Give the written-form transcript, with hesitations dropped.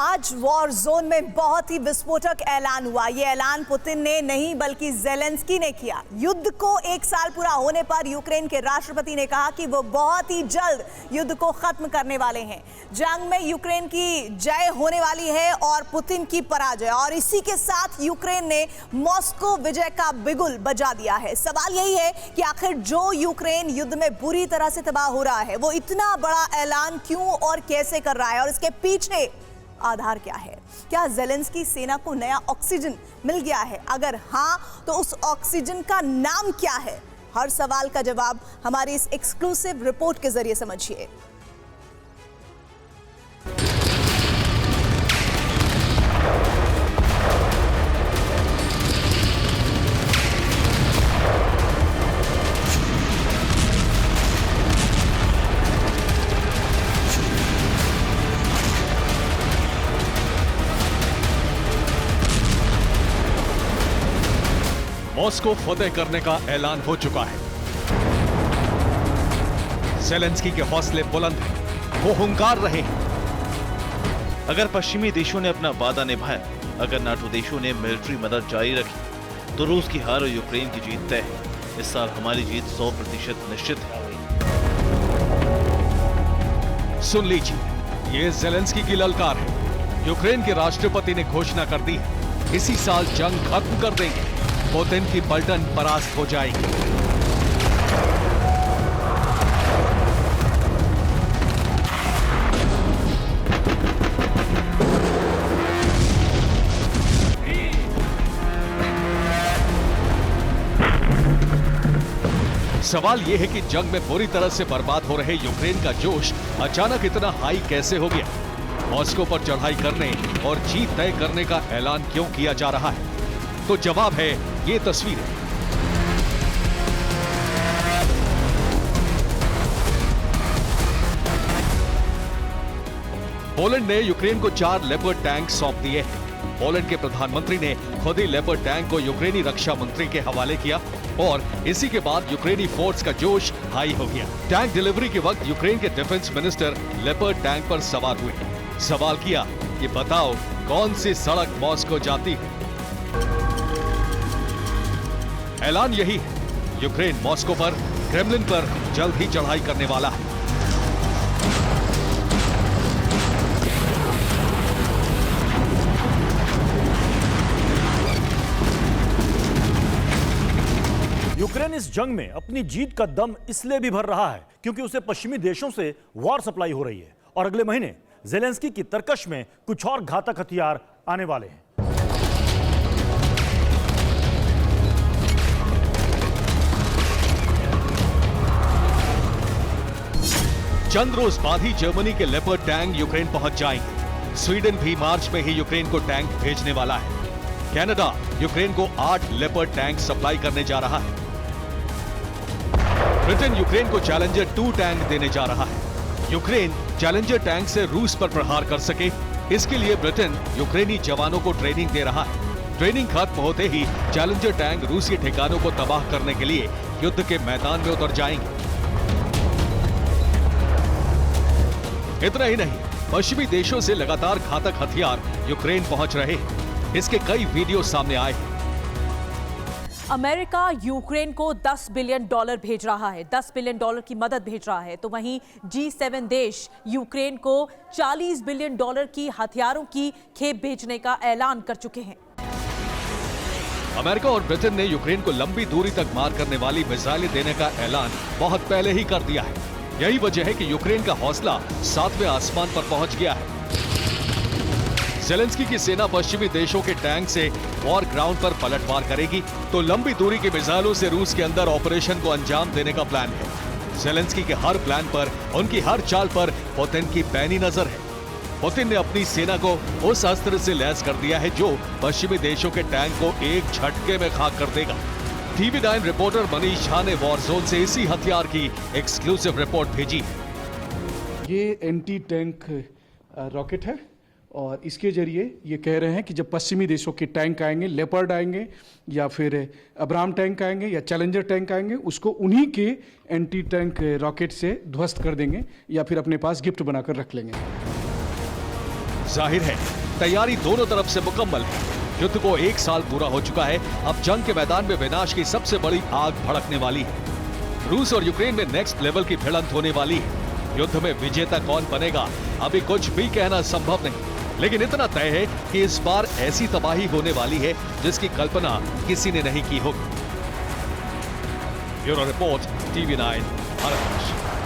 आज war zone में बहुत ही विस्फोटक ऐलान हुआ। यह ऐलान पुतिन ने नहीं बल्कि ज़ेलेंस्की ने किया। युद्ध को 1 साल पूरा होने पर यूक्रेन के राष्ट्रपति ने कहा कि वो बहुत ही जल्द युद्ध को खत्म करने वाले हैं। जंग में यूक्रेन की जय होने वाली है और पुतिन की पराजय, और इसी के साथ यूक्रेन ने मॉस्को विजय का बिगुल बजा दिया है। सवाल यही है कि आखिर जो यूक्रेन युद्ध में बुरी तरह से तबाह हो रहा है, वो इतना बड़ा ऐलान क्यों और कैसे कर रहा है, और इसके पीछे आधार क्या है? क्या ज़ेलेंस्की सेना को नया ऑक्सीजन मिल गया है? अगर हां, तो उस ऑक्सीजन का नाम क्या है? हर सवाल का जवाब हमारी इस एक्सक्लूसिव रिपोर्ट के जरिए समझिए। मॉस्को फतेह करने का ऐलान हो चुका है। ज़ेलेंस्की के हौसले बुलंद हैं, वो हुंकार रहे हैं। अगर पश्चिमी देशों ने अपना वादा निभाया, अगर नाटो देशों ने मिलिट्री मदद जारी रखी, तो रूस की हार और यूक्रेन की जीत तय है। इस साल हमारी जीत 100% निश्चित है। सुन लीजिए, ये ज़ेलेंस्की की ललकार है। यूक्रेन के राष्ट्रपति ने घोषणा कर दी है, इसी साल जंग खत्म कर देंगे, पुतिन की पलटन परास्त हो जाएगी। सवाल यह है कि जंग में बुरी तरह से बर्बाद हो रहे यूक्रेन का जोश अचानक इतना हाई कैसे हो गया? मॉस्को पर चढ़ाई करने और जीत तय करने का ऐलान क्यों किया जा रहा है? तो जवाब है ये तस्वीरें। पोलैंड ने यूक्रेन को 4 लेपर्ड टैंक सौंप दिए हैं। पोलैंड के प्रधानमंत्री ने खुद ही लेपर्ड टैंक को यूक्रेनी रक्षा मंत्री के हवाले किया और इसी के बाद यूक्रेनी फोर्स का जोश हाई हो गया। टैंक डिलीवरी के वक्त यूक्रेन के डिफेंस मिनिस्टर लेपर्ड टैंक पर सवार हुए। सवाल किया कि बताओ कौन सी सड़क मॉस्को जाती है? ऐलान यही है, यूक्रेन मॉस्को पर, क्रेमलिन पर जल्द ही चढ़ाई करने वाला है। यूक्रेन इस जंग में अपनी जीत का दम इसलिए भी भर रहा है क्योंकि उसे पश्चिमी देशों से वॉर सप्लाई हो रही है और अगले महीने ज़ेलेंस्की की तरकश में कुछ और घातक हथियार आने वाले हैं। चंद रोज बाद ही जर्मनी के लेपर्ड टैंक यूक्रेन पहुंच जाएंगे। स्वीडन भी मार्च में ही यूक्रेन को टैंक भेजने वाला है। कनाडा यूक्रेन को 8 लेपर्ड टैंक सप्लाई करने जा रहा है। ब्रिटेन यूक्रेन को चैलेंजर 2 टैंक देने जा रहा है। यूक्रेन चैलेंजर टैंक से रूस पर प्रहार कर सके, इसके लिए ब्रिटेन यूक्रेनी जवानों को ट्रेनिंग दे रहा है। ट्रेनिंग खत्म होते ही चैलेंजर टैंक रूसी ठिकानों को तबाह करने के लिए युद्ध के मैदान में उतर जाएंगे। इतना ही नहीं, पश्चिमी देशों से लगातार घातक हथियार यूक्रेन पहुंच रहे हैं। इसके कई वीडियो सामने आए हैं। अमेरिका यूक्रेन को $10 बिलियन भेज रहा है, $10 बिलियन की मदद भेज रहा है, तो वहीं G7 देश यूक्रेन को $40 बिलियन की हथियारों की खेप भेजने का ऐलान कर चुके हैं। अमेरिका और ब्रिटेन ने यूक्रेन को लंबी दूरी तक मार करने वाली मिसाइलें देने का ऐलान बहुत पहले ही कर दिया है। यही वजह है कि यूक्रेन का हौसला 7वें आसमान पर पहुंच गया है। ज़ेलेंस्की की सेना पश्चिमी देशों के टैंक से वॉर ग्राउंड पर पलटवार करेगी, तो लंबी दूरी के मिसाइलों से रूस के अंदर ऑपरेशन को अंजाम देने का प्लान है। ज़ेलेंस्की के हर प्लान पर, उनकी हर चाल पर पुतिन की पैनी नजर है। पुतिन ने अपनी सेना को उस अस्त्र से लैस कर दिया है जो पश्चिमी देशों के टैंक को एक झटके में खाक कर देगा। TV9 रिपोर्टर मनीष झा ने वॉर जोन से इसी हथियार की एक्सक्लूसिव रिपोर्ट भेजी है। ये एंटी टैंक रॉकेट है और इसके जरिए ये कह रहे हैं कि जब पश्चिमी देशों के टैंक आएंगे, लेपर्ड आएंगे या फिर अब्राम टैंक आएंगे या चैलेंजर टैंक आएंगे, उसको उन्हीं के एंटी टैंक रॉकेट से ध्वस्त कर देंगे या फिर अपने पास गिफ्ट बनाकर रख लेंगे। जाहिर है तैयारी दोनों तरफ से मुकम्मल है। युद्ध को 1 साल पूरा हो चुका है। अब जंग के मैदान में विनाश की सबसे बड़ी आग भड़कने वाली है। रूस और यूक्रेन में नेक्स्ट लेवल की भिड़ंत होने वाली है। युद्ध में विजेता कौन बनेगा अभी कुछ भी कहना संभव नहीं, लेकिन इतना तय है कि इस बार ऐसी तबाही होने वाली है जिसकी कल्पना किसी ने नहीं की होगी। Bureau report, TV9, Bharat.